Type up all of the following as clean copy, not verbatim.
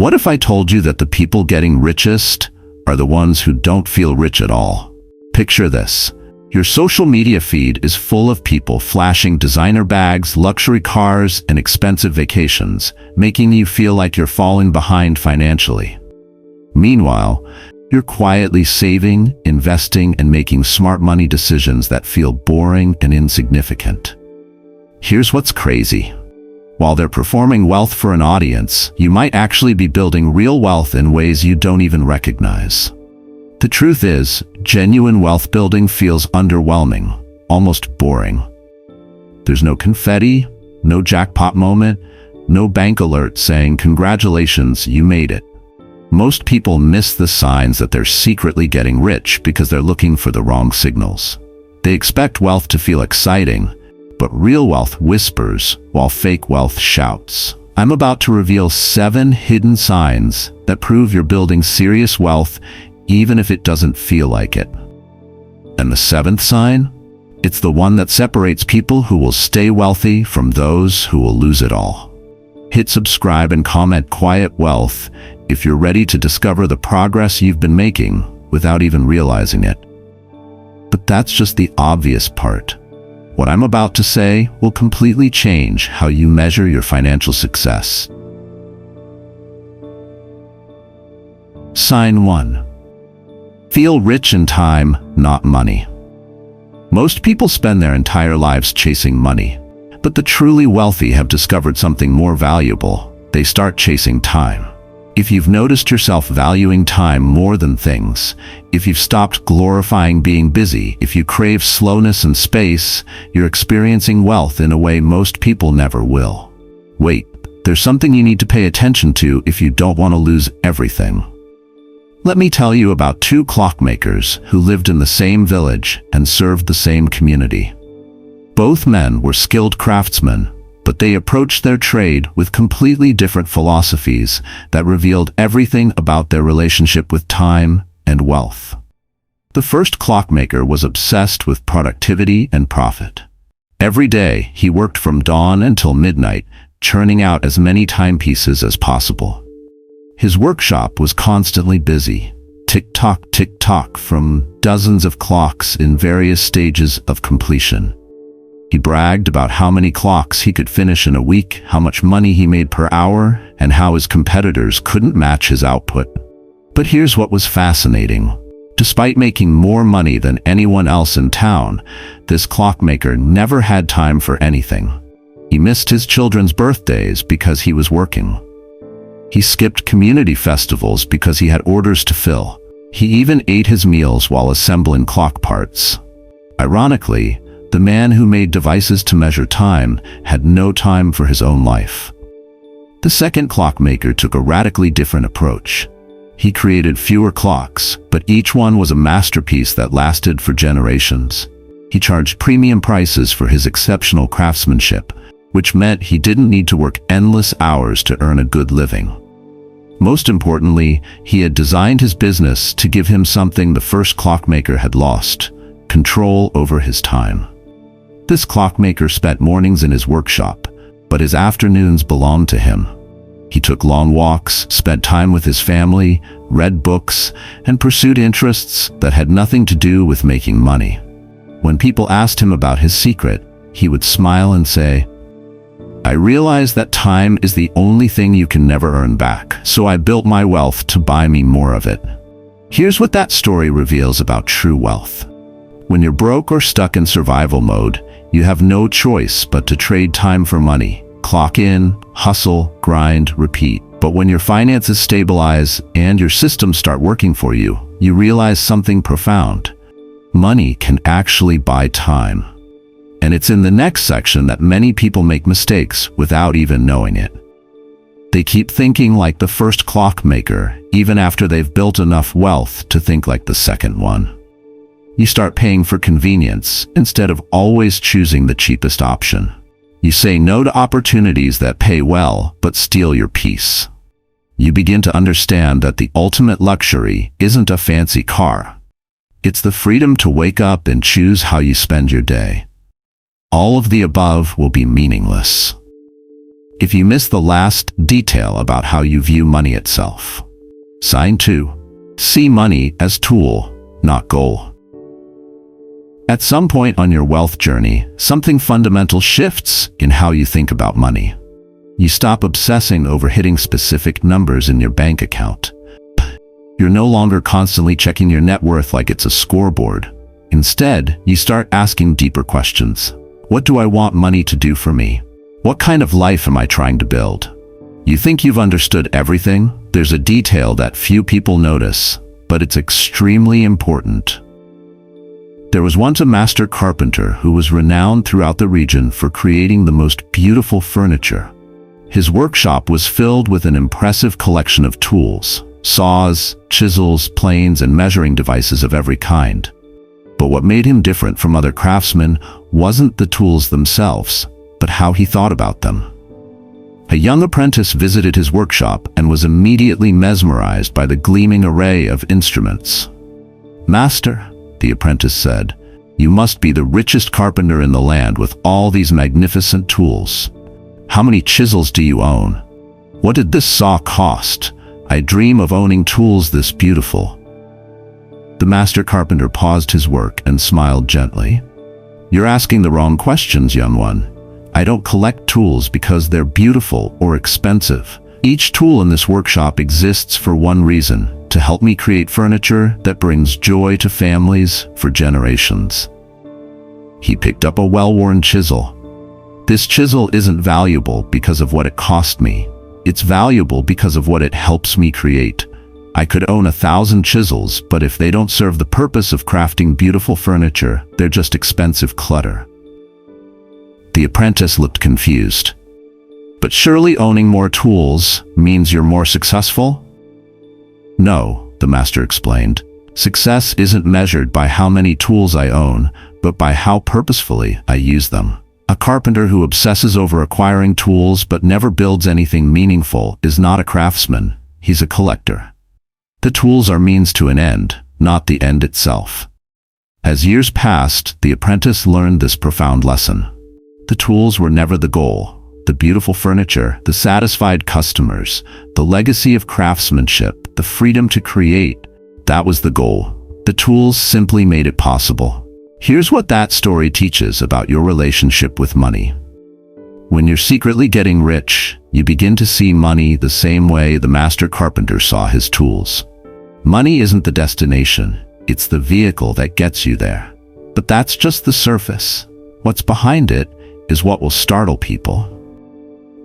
What if I told you that the people getting richest are the ones who don't feel rich at all? Picture this. Your social media feed is full of people flashing designer bags, luxury cars, and expensive vacations, making you feel like you're falling behind financially. Meanwhile, you're quietly saving, investing, and making smart money decisions that feel boring and insignificant. Here's what's crazy. While they're performing wealth for an audience, you might actually be building real wealth in ways you don't even recognize. The truth is, genuine wealth building feels underwhelming, almost boring. There's no confetti, no jackpot moment, no bank alert saying, "Congratulations, you made it." Most people miss the signs that they're secretly getting rich because they're looking for the wrong signals. They expect wealth to feel exciting, but real wealth whispers while fake wealth shouts. I'm about to reveal 7 hidden signs that prove you're building serious wealth even if it doesn't feel like it. And the 7th sign? It's the one that separates people who will stay wealthy from those who will lose it all. Hit subscribe and comment "Quiet Wealth" if you're ready to discover the progress you've been making without even realizing it. But that's just the obvious part. What I'm about to say will completely change how you measure your financial success. Sign 1. Feel rich in time, not money. Most people spend their entire lives chasing money, but the truly wealthy have discovered something more valuable. They start chasing time. If you've noticed yourself valuing time more than things, if you've stopped glorifying being busy, if you crave slowness and space, you're experiencing wealth in a way most people never will. Wait, there's something you need to pay attention to if you don't want to lose everything. Let me tell you about 2 clockmakers who lived in the same village and served the same community. Both men were skilled craftsmen, but they approached their trade with completely different philosophies that revealed everything about their relationship with time and wealth. The first clockmaker was obsessed with productivity and profit. Every day, he worked from dawn until midnight, churning out as many timepieces as possible. His workshop was constantly busy, tick-tock, from dozens of clocks in various stages of completion. He bragged about how many clocks he could finish in a week, how much money he made per hour, and how his competitors couldn't match his output. But here's what was fascinating. Despite making more money than anyone else in town, this clockmaker never had time for anything. He missed his children's birthdays because he was working. He skipped community festivals because he had orders to fill. He even ate his meals while assembling clock parts. Ironically, the man who made devices to measure time had no time for his own life. The second clockmaker took a radically different approach. He created fewer clocks, but each one was a masterpiece that lasted for generations. He charged premium prices for his exceptional craftsmanship, which meant he didn't need to work endless hours to earn a good living. Most importantly, he had designed his business to give him something the first clockmaker had lost: control over his time. This clockmaker spent mornings in his workshop, but his afternoons belonged to him. He took long walks, spent time with his family, read books, and pursued interests that had nothing to do with making money. When people asked him about his secret, he would smile and say, "I realized that time is the only thing you can never earn back, so I built my wealth to buy me more of it." Here's what that story reveals about true wealth. When you're broke or stuck in survival mode, you have no choice but to trade time for money. Clock in, hustle, grind, repeat. But when your finances stabilize and your systems start working for you, you realize something profound. Money can actually buy time. And it's in the next section that many people make mistakes without even knowing it. They keep thinking like the first clockmaker, even after they've built enough wealth to think like the second one. You start paying for convenience instead of always choosing the cheapest option. You say no to opportunities that pay well but steal your peace. You begin to understand that the ultimate luxury isn't a fancy car. It's the freedom to wake up and choose how you spend your day. All of the above will be meaningless. if you miss the last detail about how you view money itself. Sign 2. See money as tool, not goal. At some point on your wealth journey, something fundamental shifts in how you think about money. You stop obsessing over hitting specific numbers in your bank account. You're no longer constantly checking your net worth like it's a scoreboard. Instead, you start asking deeper questions. What do I want money to do for me? What kind of life am I trying to build? You think you've understood everything? There's a detail that few people notice, but it's extremely important. There was once a master carpenter who was renowned throughout the region for creating the most beautiful furniture. His workshop was filled with an impressive collection of tools, saws, chisels, planes, and measuring devices of every kind. But what made him different from other craftsmen wasn't the tools themselves, but how he thought about them. A young apprentice visited his workshop and was immediately mesmerized by the gleaming array of instruments. "Master," the apprentice said, "you must be the richest carpenter in the land with all these magnificent tools. How many chisels do you own? What did this saw cost? I dream of owning tools this beautiful." The master carpenter paused his work and smiled gently. "You're asking the wrong questions, young one. I don't collect tools because they're beautiful or expensive. Each tool in this workshop exists for one reason: to help me create furniture that brings joy to families for generations." He picked up a well-worn chisel. "This chisel isn't valuable because of what it cost me. It's valuable because of what it helps me create. I could own 1,000 chisels, but if they don't serve the purpose of crafting beautiful furniture, they're just expensive clutter." The apprentice looked confused. "But surely owning more tools means you're more successful?" "No," the master explained. "Success isn't measured by how many tools I own, but by how purposefully I use them. A carpenter who obsesses over acquiring tools but never builds anything meaningful is not a craftsman, he's a collector. The tools are means to an end, not the end itself." As years passed, the apprentice learned this profound lesson. The tools were never the goal. The beautiful furniture, the satisfied customers, the legacy of craftsmanship, the freedom to create, that was the goal. The tools simply made it possible. Here's what that story teaches about your relationship with money. When you're secretly getting rich, you begin to see money the same way the master carpenter saw his tools. Money isn't the destination, it's the vehicle that gets you there. But that's just the surface. What's behind it is what will startle people.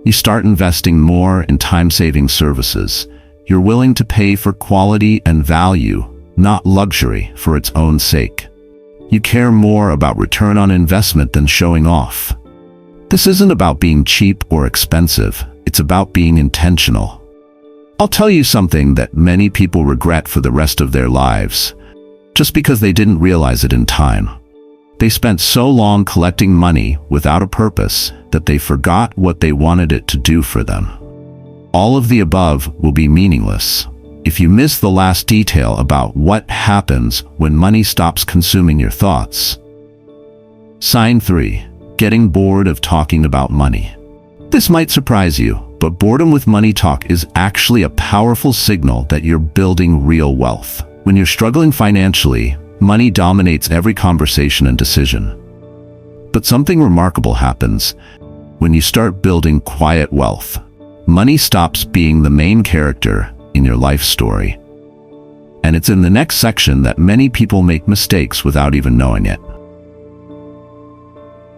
You start investing more in time-saving services. You're willing to pay for quality and value, not luxury for its own sake. You care more about return on investment than showing off. This isn't about being cheap or expensive, it's about being intentional. I'll tell you something that many people regret for the rest of their lives, just because they didn't realize it in time. They spent so long collecting money without a purpose that they forgot what they wanted it to do for them. All of the above will be meaningless if you miss the last detail about what happens when money stops consuming your thoughts. Sign 3. Getting bored of talking about money. This might surprise you, but boredom with money talk is actually a powerful signal that you're building real wealth. When you're struggling financially, money dominates every conversation and decision. But something remarkable happens when you start building quiet wealth. Money stops being the main character in your life story. And it's in the next section that many people make mistakes without even knowing it.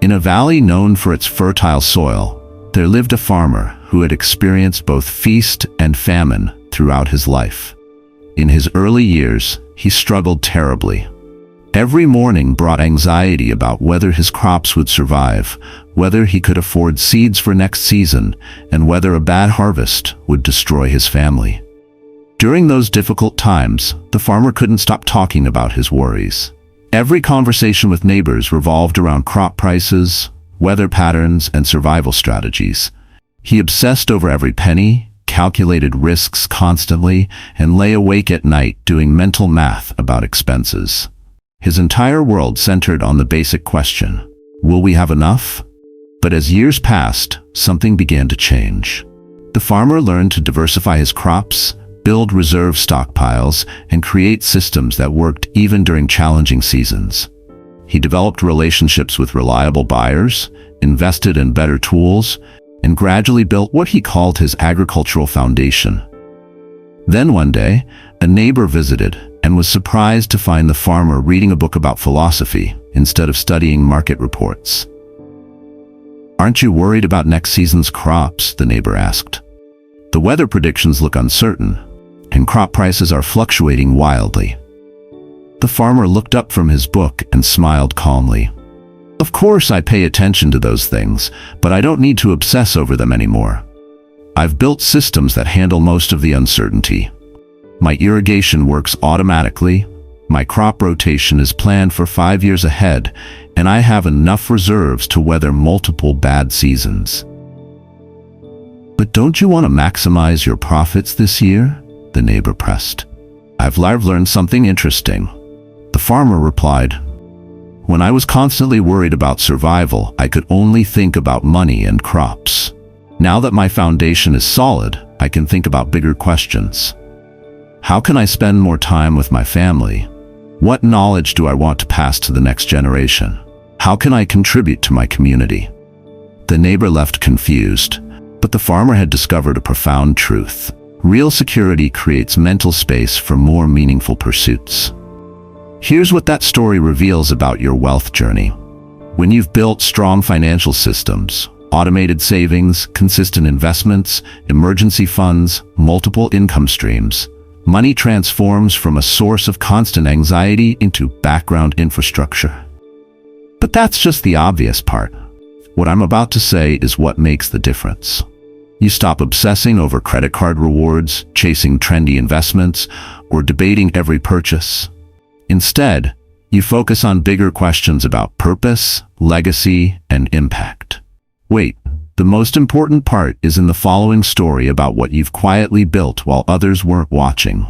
In a valley known for its fertile soil, there lived a farmer who had experienced both feast and famine throughout his life. In his early years, he struggled terribly. Every morning brought anxiety about whether his crops would survive, whether he could afford seeds for next season, and whether a bad harvest would destroy his family. During those difficult times, the farmer couldn't stop talking about his worries. Every conversation with neighbors revolved around crop prices, weather patterns, and survival strategies. He obsessed over every penny, calculated risks constantly, and lay awake at night doing mental math about expenses. His entire world centered on the basic question: will we have enough? But as years passed, something began to change. The farmer learned to diversify his crops, build reserve stockpiles, and create systems that worked even during challenging seasons. He developed relationships with reliable buyers, invested in better tools, and gradually built what he called his agricultural foundation. Then one day, a neighbor visited and was surprised to find the farmer reading a book about philosophy instead of studying market reports. "Aren't you worried about next season's crops?" the neighbor asked. "The weather predictions look uncertain, and crop prices are fluctuating wildly." The farmer looked up from his book and smiled calmly. "Of course I pay attention to those things, but I don't need to obsess over them anymore. I've built systems that handle most of the uncertainty. My irrigation works automatically, my crop rotation is planned for 5 years ahead, and I have enough reserves to weather multiple bad seasons." "But don't you want to maximize your profits this year?" the neighbor pressed. I've learned something interesting," the farmer replied. "When I was constantly worried about survival, I could only think about money and crops. Now that my foundation is solid, I can think about bigger questions. How can I spend more time with my family? What knowledge do I want to pass to the next generation? How can I contribute to my community?" The neighbor left confused, but the farmer had discovered a profound truth. Real security creates mental space for more meaningful pursuits. Here's what that story reveals about your wealth journey. When you've built strong financial systems, automated savings, consistent investments, emergency funds, multiple income streams, money transforms from a source of constant anxiety into background infrastructure. But that's just the obvious part. What I'm about to say is what makes the difference. You stop obsessing over credit card rewards, chasing trendy investments, or debating every purchase. Instead, you focus on bigger questions about purpose, legacy, and impact. Wait, the most important part is in the following story about what you've quietly built while others weren't watching.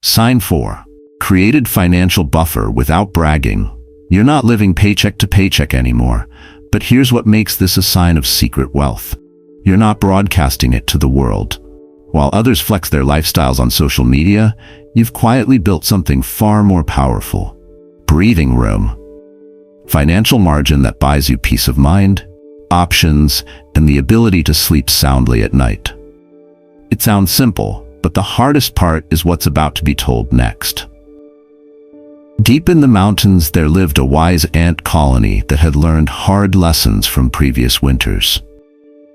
Sign 4. Created financial buffer without bragging. You're not living paycheck to paycheck anymore, but here's what makes this a sign of secret wealth. You're not broadcasting it to the world. While others flex their lifestyles on social media, you've quietly built something far more powerful. Breathing room. Financial margin that buys you peace of mind, options, and the ability to sleep soundly at night. It sounds simple, but the hardest part is what's about to be told next. Deep in the mountains, there lived a wise ant colony that had learned hard lessons from previous winters.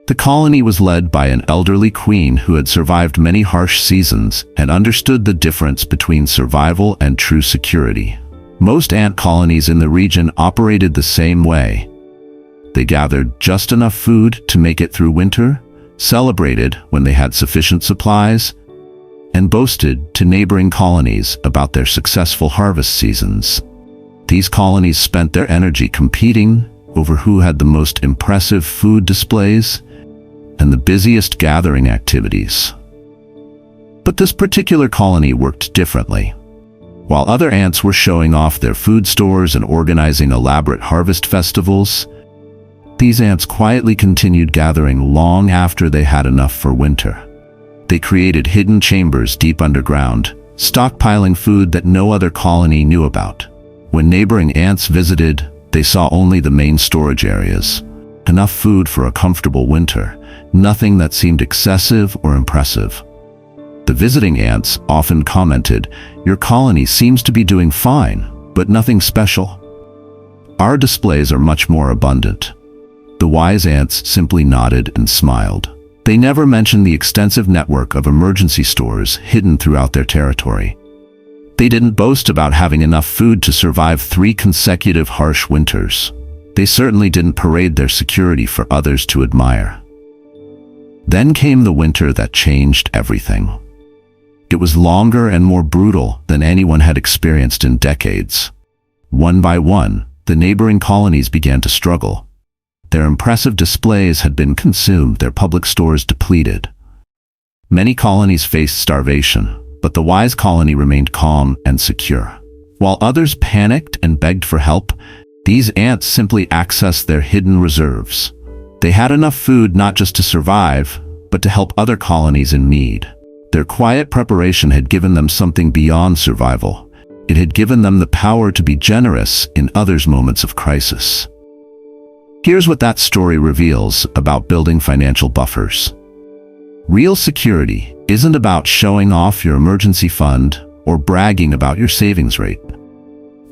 The colony was led by an elderly queen who had survived many harsh seasons and understood the difference between survival and true security. Most ant colonies in the region operated the same way. They gathered just enough food to make it through winter, celebrated when they had sufficient supplies, and boasted to neighboring colonies about their successful harvest seasons. These colonies spent their energy competing over who had the most impressive food displays and the busiest gathering activities. But this particular colony worked differently. While other ants were showing off their food stores and organizing elaborate harvest festivals, these ants quietly continued gathering long after they had enough for winter. They created hidden chambers deep underground, stockpiling food that no other colony knew about. When neighboring ants visited, they saw only the main storage areas. Enough food for a comfortable winter, nothing that seemed excessive or impressive. The visiting ants often commented, "Your colony seems to be doing fine, but nothing special. Our displays are much more abundant." The wise ants simply nodded and smiled. They never mentioned the extensive network of emergency stores hidden throughout their territory. They didn't boast about having enough food to survive 3 consecutive harsh winters. They certainly didn't parade their security for others to admire. Then came the winter that changed everything. It was longer and more brutal than anyone had experienced in decades. One by one, the neighboring colonies began to struggle. Their impressive displays had been consumed, their public stores depleted. Many colonies faced starvation, but the wise colony remained calm and secure. While others panicked and begged for help, These ants simply accessed their hidden reserves. They had enough food not just to survive, but to help other colonies in need. Their quiet preparation had given them something beyond survival. It had given them the power to be generous in others' moments of crisis. Here's what that story reveals about building financial buffers. Real security isn't about showing off your emergency fund or bragging about your savings rate.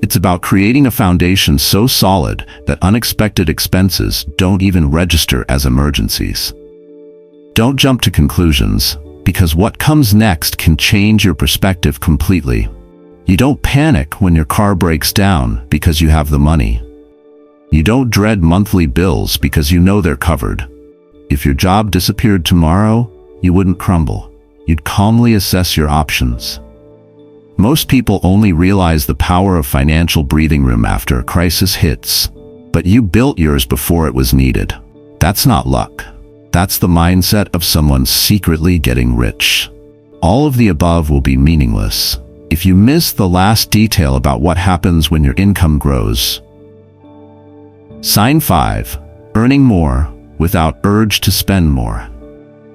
It's about creating a foundation so solid that unexpected expenses don't even register as emergencies. Don't jump to conclusions, because what comes next can change your perspective completely. You don't panic when your car breaks down because you have the money. You don't dread monthly bills because you know they're covered. If your job disappeared tomorrow, you wouldn't crumble. You'd calmly assess your options. Most people only realize the power of financial breathing room after a crisis hits. But you built yours before it was needed. That's not luck. That's the mindset of someone secretly getting rich. All of the above will be meaningless if you miss the last detail about what happens when your income grows. Sign 5. Earning more without urge to spend more.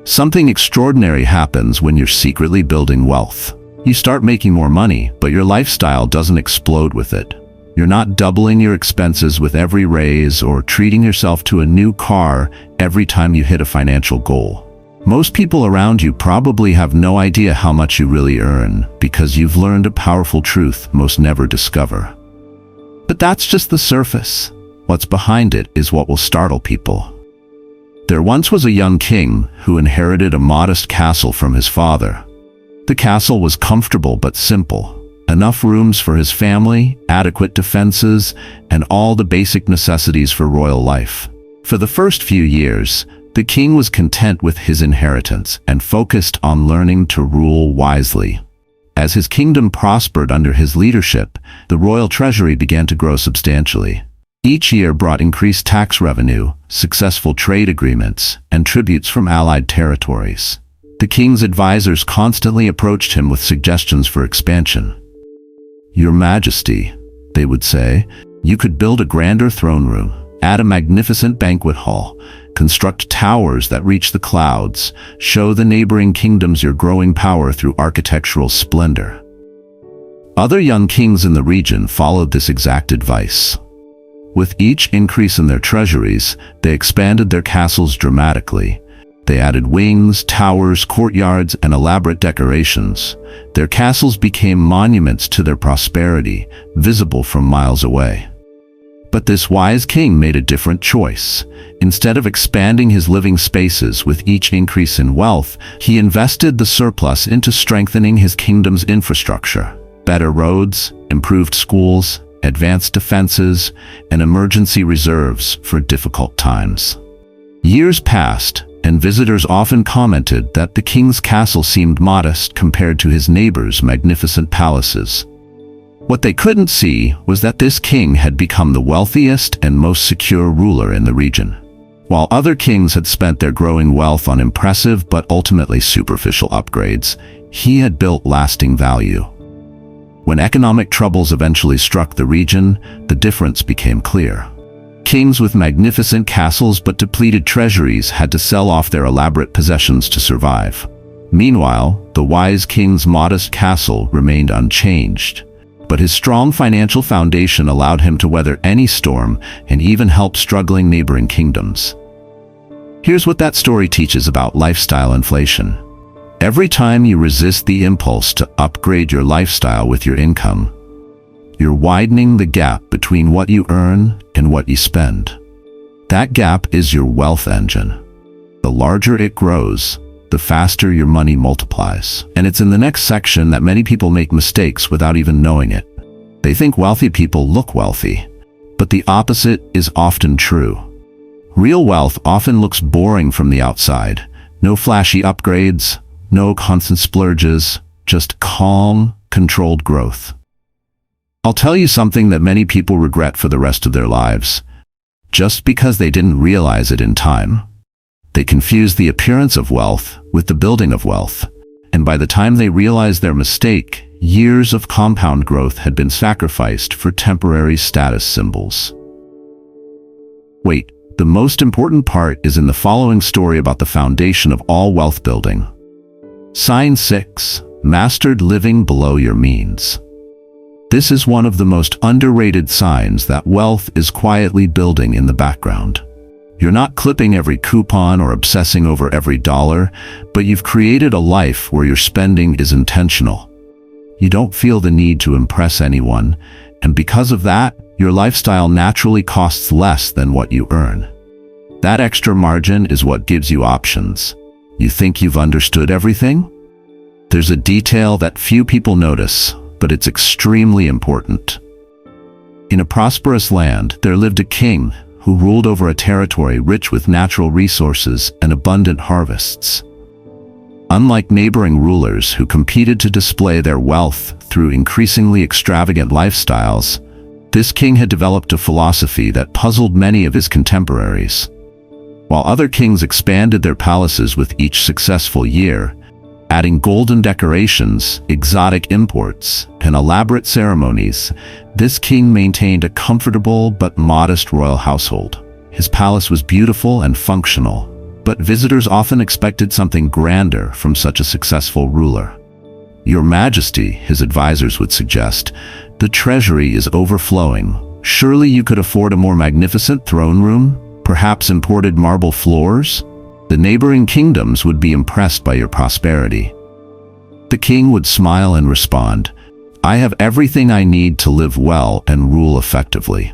Something extraordinary happens when you're secretly building wealth. You start making more money, but your lifestyle doesn't explode with it. You're not doubling your expenses with every raise or treating yourself to a new car every time you hit a financial goal. Most people around you probably have no idea how much you really earn because you've learned a powerful truth most never discover. But that's just the surface. What's behind it is what will startle people. There once was a young king who inherited a modest castle from his father. The castle was comfortable but simple. Enough rooms for his family, adequate defenses, and all the basic necessities for royal life. For the first few years, the king was content with his inheritance and focused on learning to rule wisely. As his kingdom prospered under his leadership, the royal treasury began to grow substantially. Each year brought increased tax revenue, successful trade agreements, and tributes from allied territories. The king's advisors constantly approached him with suggestions for expansion. "Your Majesty," they would say, "you could build a grander throne room, add a magnificent banquet hall, construct towers that reach the clouds, show the neighboring kingdoms your growing power through architectural splendor." Other young kings in the region followed this exact advice. With each increase in their treasuries, they expanded their castles dramatically. They added wings, towers, courtyards, and elaborate decorations. Their castles became monuments to their prosperity, visible from miles away. But this wise king made a different choice. Instead of expanding his living spaces with each increase in wealth, he invested the surplus into strengthening his kingdom's infrastructure. Better roads, improved schools, advanced defenses, and emergency reserves for difficult times. Years passed, and visitors often commented that the king's castle seemed modest compared to his neighbors' magnificent palaces. What they couldn't see was that this king had become the wealthiest and most secure ruler in the region. While other kings had spent their growing wealth on impressive but ultimately superficial upgrades, he had built lasting value. When economic troubles eventually struck the region, the difference became clear. Kings with magnificent castles but depleted treasuries had to sell off their elaborate possessions to survive. Meanwhile, the wise king's modest castle remained unchanged. But his strong financial foundation allowed him to weather any storm and even help struggling neighboring kingdoms. Here's what that story teaches about lifestyle inflation. Every time you resist the impulse to upgrade your lifestyle with your income, you're widening the gap between what you earn and what you spend. That gap is your wealth engine. The larger it grows, the faster your money multiplies. And it's in the next section that many people make mistakes without even knowing it. They think wealthy people look wealthy, but the opposite is often true. Real wealth often looks boring from the outside. No flashy upgrades, no constant splurges, just calm, controlled growth. I'll tell you something that many people regret for the rest of their lives, just because they didn't realize it in time. They confuse the appearance of wealth with the building of wealth, and by the time they realize their mistake, years of compound growth had been sacrificed for temporary status symbols. Wait, the most important part is in the following story about the foundation of all wealth building. Sign 6. Mastered living below your means. This is one of the most underrated signs that wealth is quietly building in the background. You're not clipping every coupon or obsessing over every dollar, but you've created a life where your spending is intentional. You don't feel the need to impress anyone, and because of that, your lifestyle naturally costs less than what you earn. That extra margin is what gives you options. You think you've understood everything? There's a detail that few people notice, but it's extremely important. In a prosperous land, there lived a king who ruled over a territory rich with natural resources and abundant harvests. Unlike neighboring rulers who competed to display their wealth through increasingly extravagant lifestyles, this king had developed a philosophy that puzzled many of his contemporaries. While other kings expanded their palaces with each successful year, adding golden decorations, exotic imports, and elaborate ceremonies, this king maintained a comfortable but modest royal household. His palace was beautiful and functional, but visitors often expected something grander from such a successful ruler. "Your Majesty," his advisors would suggest, "the treasury is overflowing. Surely you could afford a more magnificent throne room, perhaps imported marble floors?" The neighboring kingdoms would be impressed by your prosperity. The king would smile and respond, "I have everything I need to live well and rule effectively.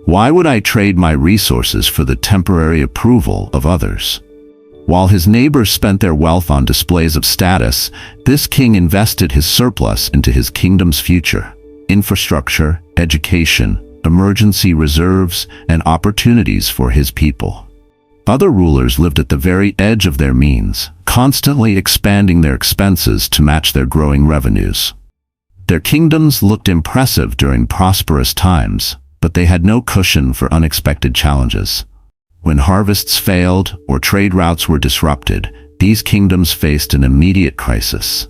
Why would I trade my resources for the temporary approval of others?" While his neighbors spent their wealth on displays of status, this king invested his surplus into his kingdom's future: infrastructure, education, emergency reserves, and opportunities for his people. Other rulers lived at the very edge of their means, constantly expanding their expenses to match their growing revenues. Their kingdoms looked impressive during prosperous times, but they had no cushion for unexpected challenges. When harvests failed or trade routes were disrupted, these kingdoms faced an immediate crisis.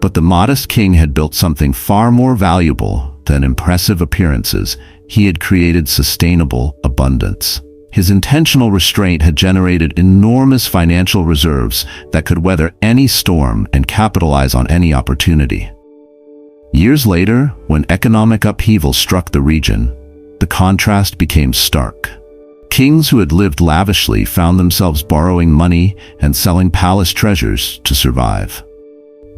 But the modest king had built something far more valuable than impressive appearances. He had created sustainable abundance. His intentional restraint had generated enormous financial reserves that could weather any storm and capitalize on any opportunity. Years later, when economic upheaval struck the region, the contrast became stark. Kings who had lived lavishly found themselves borrowing money and selling palace treasures to survive.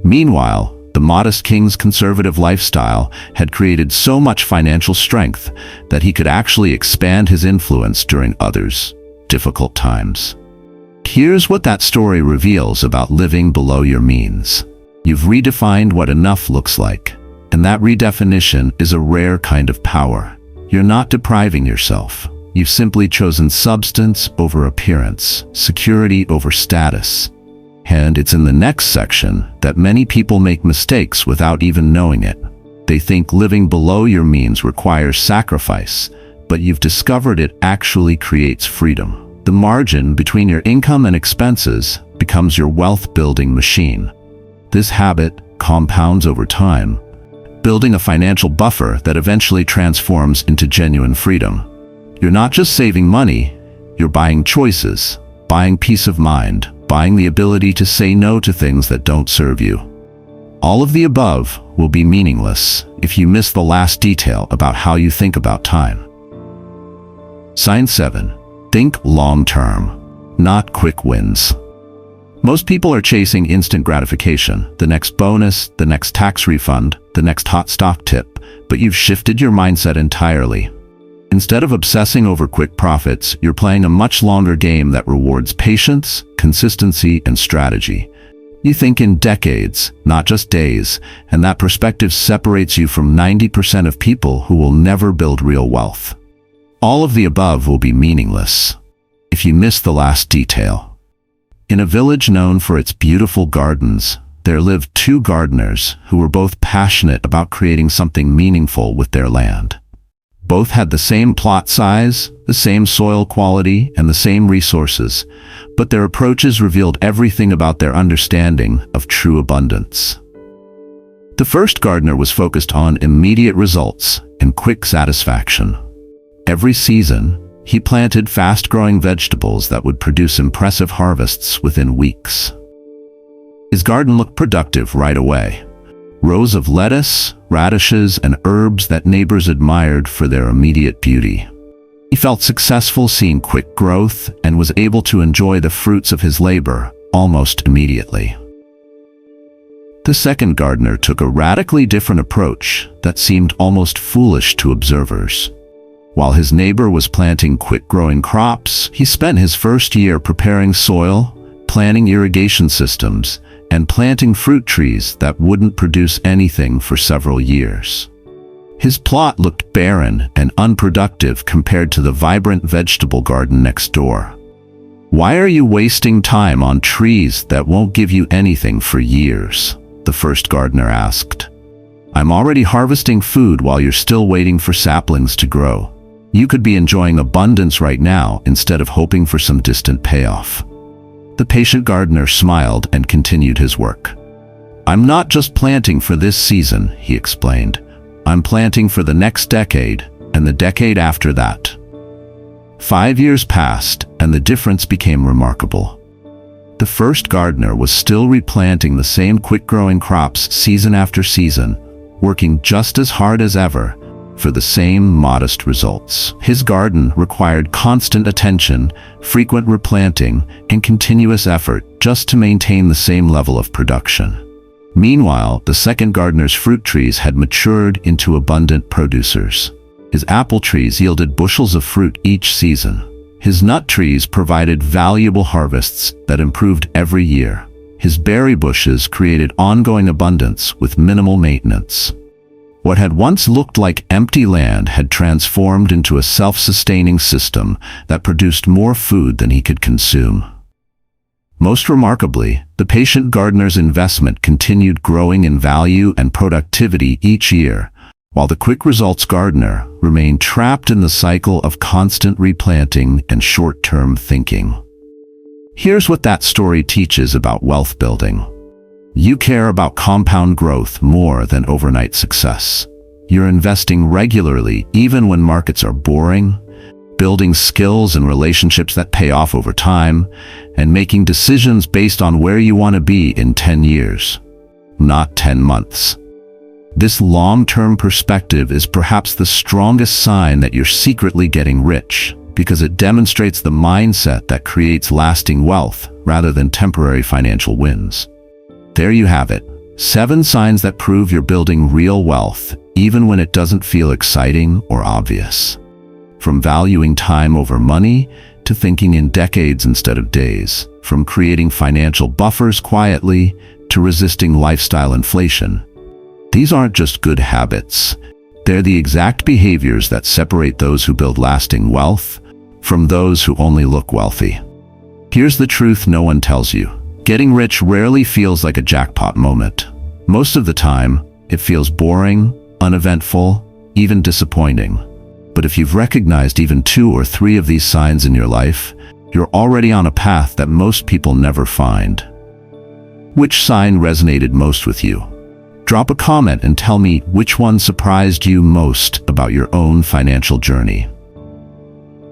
Meanwhile, the modest king's conservative lifestyle had created so much financial strength that he could actually expand his influence during others' difficult times. Here's what that story reveals about living below your means. You've redefined what enough looks like, and that redefinition is a rare kind of power. You're not depriving yourself. You've simply chosen substance over appearance, security over status. And it's in the next section that many people make mistakes without even knowing it. They think living below your means requires sacrifice, but you've discovered it actually creates freedom. The margin between your income and expenses becomes your wealth-building machine. This habit compounds over time, building a financial buffer that eventually transforms into genuine freedom. You're not just saving money, you're buying choices, buying peace of mind, buying the ability to say no to things that don't serve you. All of the above will be meaningless if you miss the last detail about how you think about time. Sign 7. Think long-term, not quick wins. Most people are chasing instant gratification, the next bonus, the next tax refund, the next hot stock tip, but you've shifted your mindset entirely. Instead of obsessing over quick profits, you're playing a much longer game that rewards patience, consistency, and strategy. You think in decades, not just days, and that perspective separates you from 90% of people who will never build real wealth. All of the above will be meaningless if you miss the last detail. In a village known for its beautiful gardens, there lived two gardeners who were both passionate about creating something meaningful with their land. Both had the same plot size, the same soil quality, and the same resources, but their approaches revealed everything about their understanding of true abundance. The first gardener was focused on immediate results and quick satisfaction. Every season, He planted fast-growing vegetables that would produce impressive harvests within weeks. His garden looked productive right away. Rows of lettuce, radishes, and herbs that neighbors admired for their immediate beauty. He felt successful seeing quick growth and was able to enjoy the fruits of his labor almost immediately. The second gardener took a radically different approach that seemed almost foolish to observers. While his neighbor was planting quick-growing crops, he spent his first year preparing soil, planning irrigation systems, and planting fruit trees that wouldn't produce anything for several years. His plot looked barren and unproductive compared to the vibrant vegetable garden next door. "Why are you wasting time on trees that won't give you anything for years?" the first gardener asked. "I'm already harvesting food while you're still waiting for saplings to grow. You could be enjoying abundance right now instead of hoping for some distant payoff." The patient gardener smiled and continued his work. "I'm not just planting for this season," he explained. "I'm planting for the next decade and the decade after that." 5 years passed, and the difference became remarkable. The first gardener was still replanting the same quick-growing crops season after season, working just as hard as ever for the same modest results. His garden required constant attention, frequent replanting, and continuous effort just to maintain the same level of production. Meanwhile, the second gardener's fruit trees had matured into abundant producers. His apple trees yielded bushels of fruit each season. His nut trees provided valuable harvests that improved every year. His berry bushes created ongoing abundance with minimal maintenance. What had once looked like empty land had transformed into a self-sustaining system that produced more food than he could consume. Most remarkably, the patient gardener's investment continued growing in value and productivity each year, while the quick results gardener remained trapped in the cycle of constant replanting and short-term thinking. Here's what that story teaches about wealth building. You care about compound growth more than overnight success. You're investing regularly even when markets are boring, building skills and relationships that pay off over time, and making decisions based on where you want to be in 10 years, not 10 months. This long-term perspective is perhaps the strongest sign that you're secretly getting rich, because it demonstrates the mindset that creates lasting wealth rather than temporary financial wins. There you have it, 7 signs that prove you're building real wealth, even when it doesn't feel exciting or obvious. From valuing time over money to thinking in decades instead of days, from creating financial buffers quietly to resisting lifestyle inflation. These aren't just good habits. They're the exact behaviors that separate those who build lasting wealth from those who only look wealthy. Here's the truth no one tells you. Getting rich rarely feels like a jackpot moment. Most of the time, it feels boring, uneventful, even disappointing. But if you've recognized even 2 or 3 of these signs in your life, you're already on a path that most people never find. Which sign resonated most with you? Drop a comment and tell me which one surprised you most about your own financial journey.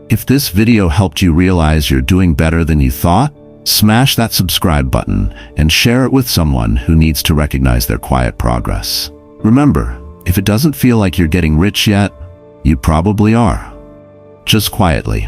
If this video helped you realize you're doing better than you thought, smash that subscribe button and share it with someone who needs to recognize their quiet progress. Remember, if it doesn't feel like you're getting rich yet, you probably are. Just quietly.